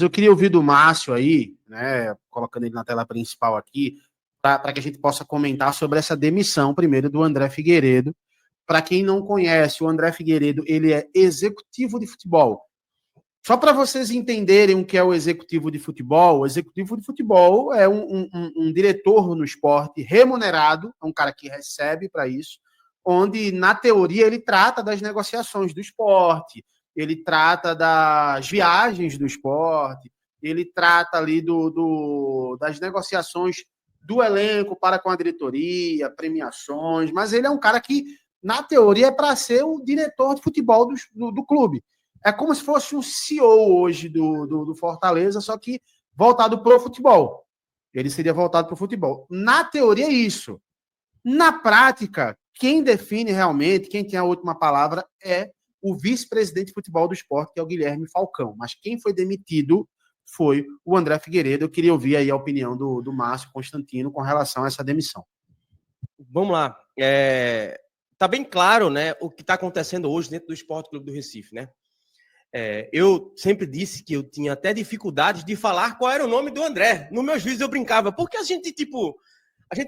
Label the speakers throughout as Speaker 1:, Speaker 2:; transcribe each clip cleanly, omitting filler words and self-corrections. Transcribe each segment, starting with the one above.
Speaker 1: Eu queria ouvir do Márcio aí, né, colocando ele na tela principal aqui, para que a gente possa comentar sobre essa demissão, primeiro, do André Figueiredo. Para quem não conhece, o André Figueiredo, ele é executivo de futebol. Só para vocês entenderem o que é o executivo de futebol é um diretor no esporte remunerado, é um cara que recebe para isso, onde, na teoria, ele trata das negociações do esporte, ele trata das viagens do esporte, ele trata ali das negociações do elenco para com a diretoria, premiações, mas ele é um cara que, na teoria, é para ser o diretor de futebol do clube. É como se fosse um CEO hoje do Fortaleza, só que voltado para o futebol. Ele seria voltado para o futebol. Na teoria, é isso. Na prática, quem define realmente, quem tem a última palavra, é o vice-presidente de futebol do esporte, que é o Guilherme Falcão. Mas quem foi demitido foi o André Figueiredo. Eu queria ouvir aí a opinião do Márcio Constantino com relação a essa demissão.
Speaker 2: Vamos lá. Tá bem claro, né, o que está acontecendo hoje dentro do Esporte Clube do Recife, né? Eu sempre disse que eu tinha até dificuldades de falar qual era o nome do André. No meu juízo eu brincava, porque a gente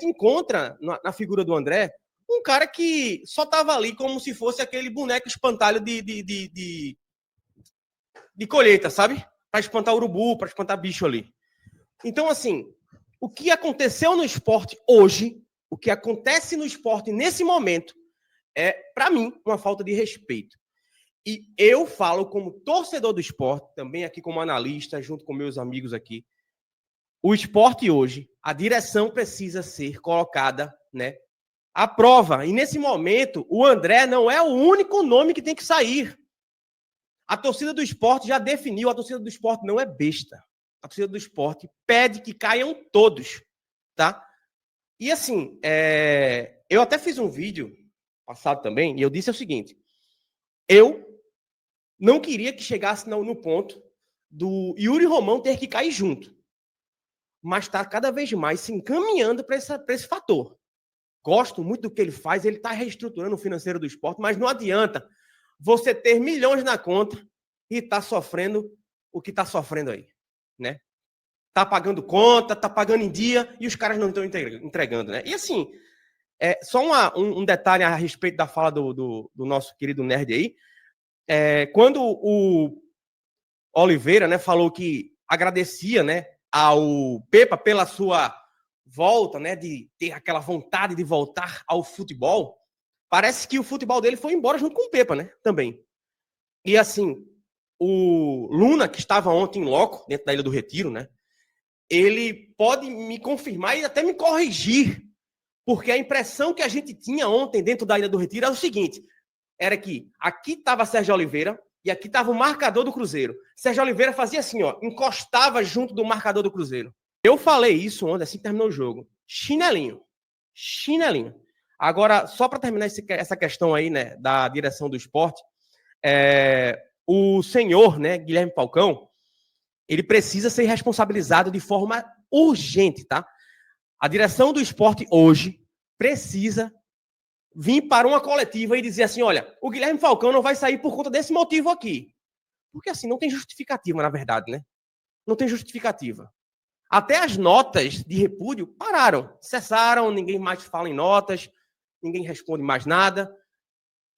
Speaker 2: encontra na figura do André um cara que só estava ali como se fosse aquele boneco espantalho de colheita, sabe? Para espantar urubu, para espantar bicho ali. Então, assim, o que aconteceu no esporte hoje, o que acontece no esporte nesse momento, é, para mim, uma falta de respeito. E eu falo como torcedor do esporte, também aqui como analista, junto com meus amigos aqui, o esporte hoje, a direção precisa ser colocada, né, à prova. E nesse momento, o André não é o único nome que tem que sair. A torcida do esporte já definiu, a torcida do esporte não é besta. A torcida do esporte pede que caiam todos, tá? E assim, eu até fiz um vídeo passado também, e eu disse o seguinte, eu não queria que chegasse no ponto do Yuri Romão ter que cair junto. Mas está cada vez mais se encaminhando para esse fator. Gosto muito do que ele faz, ele está reestruturando o financeiro do esporte, mas não adianta você ter milhões na conta e estar sofrendo o que está sofrendo aí, né? Está pagando conta, está pagando em dia e os caras não estão entregando, né? E assim, só um detalhe a respeito da fala do nosso querido nerd aí, quando o Oliveira, né, falou que agradecia, né, ao Pepa pela sua volta, né, de ter aquela vontade de voltar ao futebol, parece que o futebol dele foi embora junto com o Pepa, né, também. E assim, o Luna, que estava ontem em loco, dentro da Ilha do Retiro, né, ele pode me confirmar e até me corrigir, porque a impressão que a gente tinha ontem dentro da Ilha do Retiro era o seguinte, era que aqui estava Sérgio Oliveira e aqui estava o marcador do Cruzeiro. Sérgio Oliveira fazia assim, ó, encostava junto do marcador do Cruzeiro. Eu falei isso ontem, assim que terminou o jogo. Chinelinho. Agora, só para terminar essa questão aí, né, da direção do esporte, o senhor, né, Guilherme Falcão, ele precisa ser responsabilizado de forma urgente, tá? A direção do esporte hoje precisa vir para uma coletiva e dizer assim, olha, o Guilherme Falcão não vai sair por conta desse motivo aqui. Porque assim, não tem justificativa, na verdade, né? Não tem justificativa. Até as notas de repúdio pararam, cessaram, ninguém mais fala em notas, ninguém responde mais nada.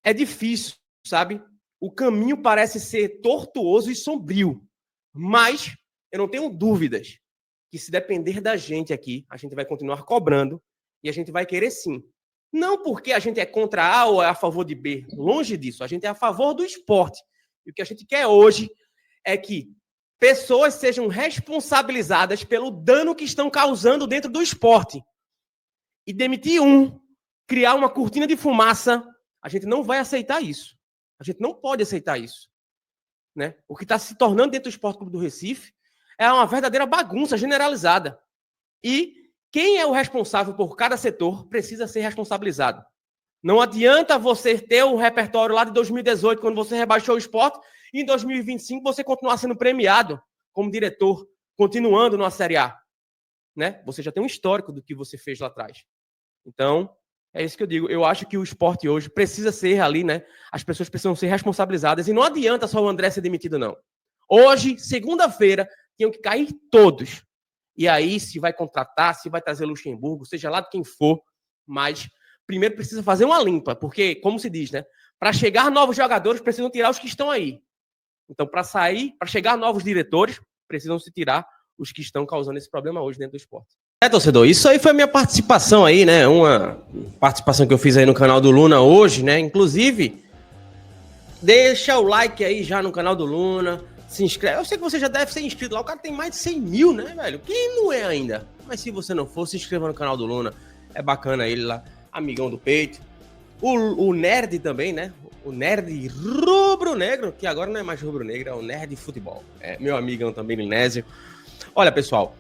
Speaker 2: É difícil, sabe? O caminho parece ser tortuoso e sombrio, mas eu não tenho dúvidas que se depender da gente aqui, a gente vai continuar cobrando e a gente vai querer sim. Não porque a gente é contra A ou é a favor de B. Longe disso. A gente é a favor do esporte. E o que a gente quer hoje é que pessoas sejam responsabilizadas pelo dano que estão causando dentro do esporte. E demitir criar uma cortina de fumaça, a gente não vai aceitar isso. A gente não pode aceitar isso. Né? O que está se tornando dentro do Esporte Clube do Recife é uma verdadeira bagunça generalizada. E quem é o responsável por cada setor precisa ser responsabilizado. Não adianta você ter o repertório lá de 2018, quando você rebaixou o esporte, e em 2025 você continuar sendo premiado como diretor, continuando na Série A. Né? Você já tem um histórico do que você fez lá atrás. Então, é isso que eu digo. Eu acho que o esporte hoje precisa ser ali, né? As pessoas precisam ser responsabilizadas. E não adianta só o André ser demitido, não. Hoje, segunda-feira, tinham que cair todos. E aí, se vai contratar, se vai trazer Luxemburgo, seja lá de quem for, mas primeiro precisa fazer uma limpa, porque, como se diz, né? Para chegar novos jogadores, precisam tirar os que estão aí. Então, para chegar novos diretores, precisam se tirar os que estão causando esse problema hoje dentro do esporte. Torcedor, isso aí foi a minha participação aí, né? Uma participação que eu fiz aí no canal do Luna hoje, né? Inclusive, deixa o like aí já no canal do Luna, se inscreve. Eu sei que você já deve ser inscrito lá, o cara tem mais de 100 mil, né, velho? Quem não é ainda? Mas se você não for, se inscreva no canal do Luna. É bacana ele lá, amigão do peito. O Nerd também, né? O Nerd rubro-negro, que agora não é mais rubro-negro, é o Nerd Futebol. É meu amigão também, Linésio. Olha, pessoal,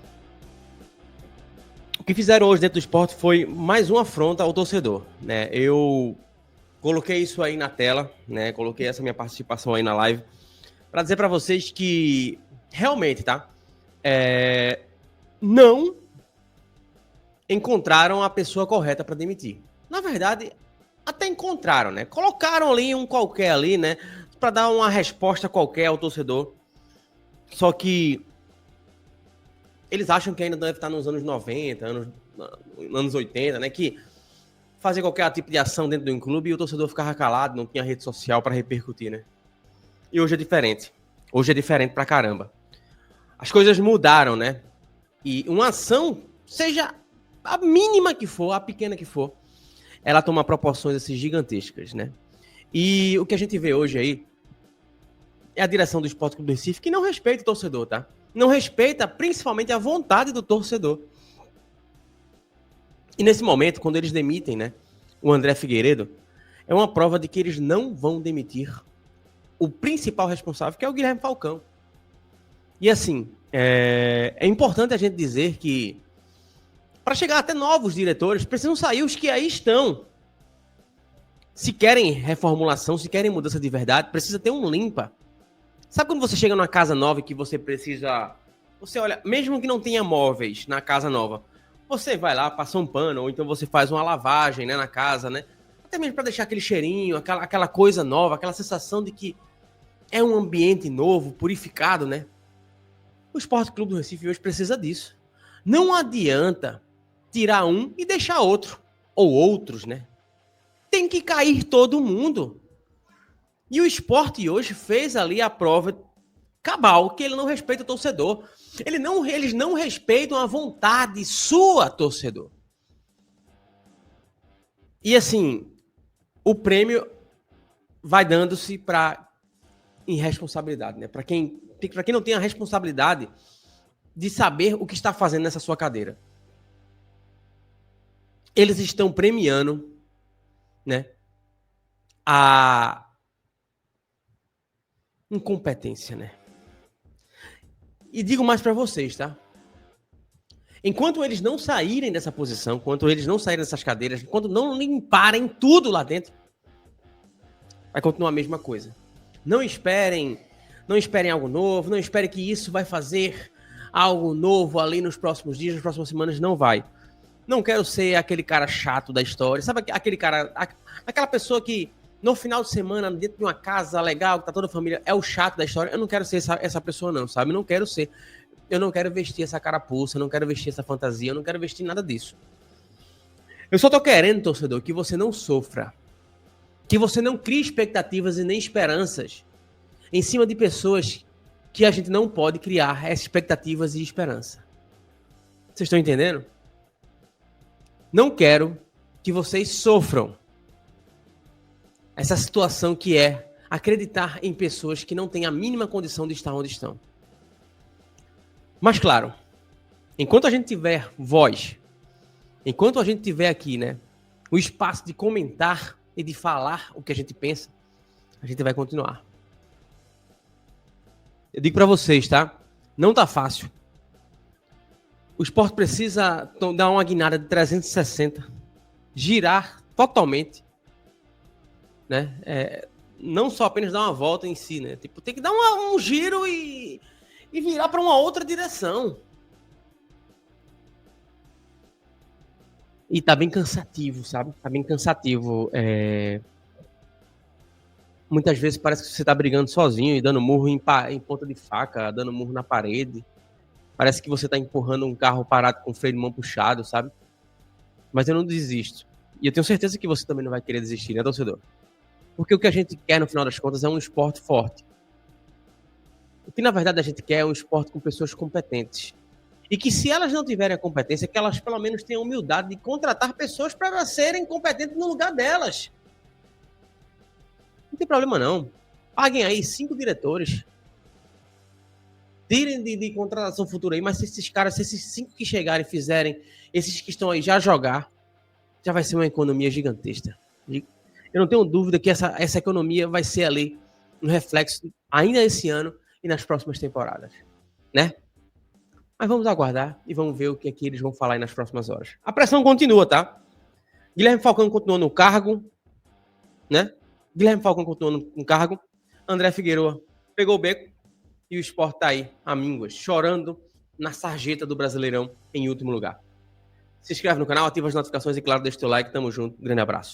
Speaker 2: o que fizeram hoje dentro do esporte foi mais uma afronta ao torcedor, né? Eu coloquei isso aí na tela, né? Coloquei essa minha participação aí na live para dizer para vocês que realmente, tá? Não encontraram a pessoa correta para demitir. Na verdade, até encontraram, né? Colocaram ali um qualquer ali, né? Para dar uma resposta qualquer ao torcedor. Só que eles acham que ainda deve estar nos anos 90, anos 80, né? Que fazer qualquer tipo de ação dentro de um clube e o torcedor ficava calado, não tinha rede social para repercutir, né? E hoje é diferente. Hoje é diferente pra caramba. As coisas mudaram, né? E uma ação, seja a mínima que for, a pequena que for, ela toma proporções assim, gigantescas, né? E o que a gente vê hoje aí é a direção do Sport Clube do Recife que não respeita o torcedor, tá? Não respeita principalmente a vontade do torcedor. E nesse momento, quando eles demitem, né, o André Figueiredo, é uma prova de que eles não vão demitir o principal responsável, que é o Guilherme Falcão. E assim, é importante a gente dizer que para chegar até novos diretores, precisam sair os que aí estão. Se querem reformulação, se querem mudança de verdade, precisa ter um limpa. Sabe quando você chega numa casa nova e que você precisa... Você olha, mesmo que não tenha móveis na casa nova, você vai lá, passa um pano, ou então você faz uma lavagem, né, na casa, né? Até mesmo para deixar aquele cheirinho, aquela coisa nova, aquela sensação de que é um ambiente novo, purificado, né? O Sport Clube do Recife hoje precisa disso. Não adianta tirar um e deixar outro. Ou outros, né? Tem que cair todo mundo. E o Sport hoje fez ali a prova cabal, que ele não respeita o torcedor. Eles não respeitam a vontade sua, torcedor. E assim, o prêmio vai dando-se para irresponsabilidade, né? Para quem não tem a responsabilidade de saber o que está fazendo nessa sua cadeira. Eles estão premiando, né, a incompetência, né? E digo mais para vocês, tá? Enquanto eles não saírem dessa posição, enquanto eles não saírem dessas cadeiras, enquanto não limparem tudo lá dentro, vai continuar a mesma coisa. Não esperem algo novo, não esperem que isso vai fazer algo novo ali nos próximos dias, nas próximas semanas, não vai. Não quero ser aquele cara chato da história, sabe aquele cara, aquela pessoa que no final de semana, dentro de uma casa legal, que tá toda a família, é o chato da história. Eu não quero ser essa pessoa não, sabe? Não quero ser. Eu não quero vestir essa carapuça, eu não quero vestir essa fantasia, eu não quero vestir nada disso. Eu só tô querendo, torcedor, que você não sofra. Que você não crie expectativas e nem esperanças em cima de pessoas que a gente não pode criar expectativas e esperança. Vocês estão entendendo? Não quero que vocês sofram essa situação que é acreditar em pessoas que não têm a mínima condição de estar onde estão. Mas claro, enquanto a gente tiver voz, enquanto a gente tiver aqui, né, o espaço de comentar e de falar o que a gente pensa, a gente vai continuar. Eu digo para vocês, tá? Não tá fácil. O Sport precisa dar uma guinada de 360, girar totalmente, né? Não só apenas dar uma volta em si, né? Tipo, tem que dar um giro e virar para uma outra direção. E tá bem cansativo, sabe? Tá bem cansativo. Muitas vezes parece que você tá brigando sozinho e dando murro em ponta de faca, dando murro na parede. Parece que você está empurrando um carro parado com o freio de mão puxado, sabe? Mas eu não desisto. E eu tenho certeza que você também não vai querer desistir, né, torcedor? Porque o que a gente quer, no final das contas, é um esporte forte. O que, na verdade, a gente quer é um esporte com pessoas competentes. E que, se elas não tiverem a competência, que elas, pelo menos, tenham a humildade de contratar pessoas para serem competentes no lugar delas. Não tem problema, não. Paguem aí 5 diretores. Tirem de contratação futura aí, mas se esses caras, se esses 5 que chegarem fizerem, esses que estão aí já jogar, já vai ser uma economia gigantesca. Eu não tenho dúvida que essa economia vai ser ali um reflexo ainda esse ano e nas próximas temporadas, né? Mas vamos aguardar e vamos ver o que eles vão falar aí nas próximas horas. A pressão continua, tá? Guilherme Falcão continua no cargo, né? Guilherme Falcão continua no cargo. André Figueroa pegou o beco e o Sport tá aí, amínguas, chorando na sarjeta do Brasileirão em último lugar. Se inscreve no canal, ativa as notificações e, claro, deixa o teu like. Tamo junto. Grande abraço.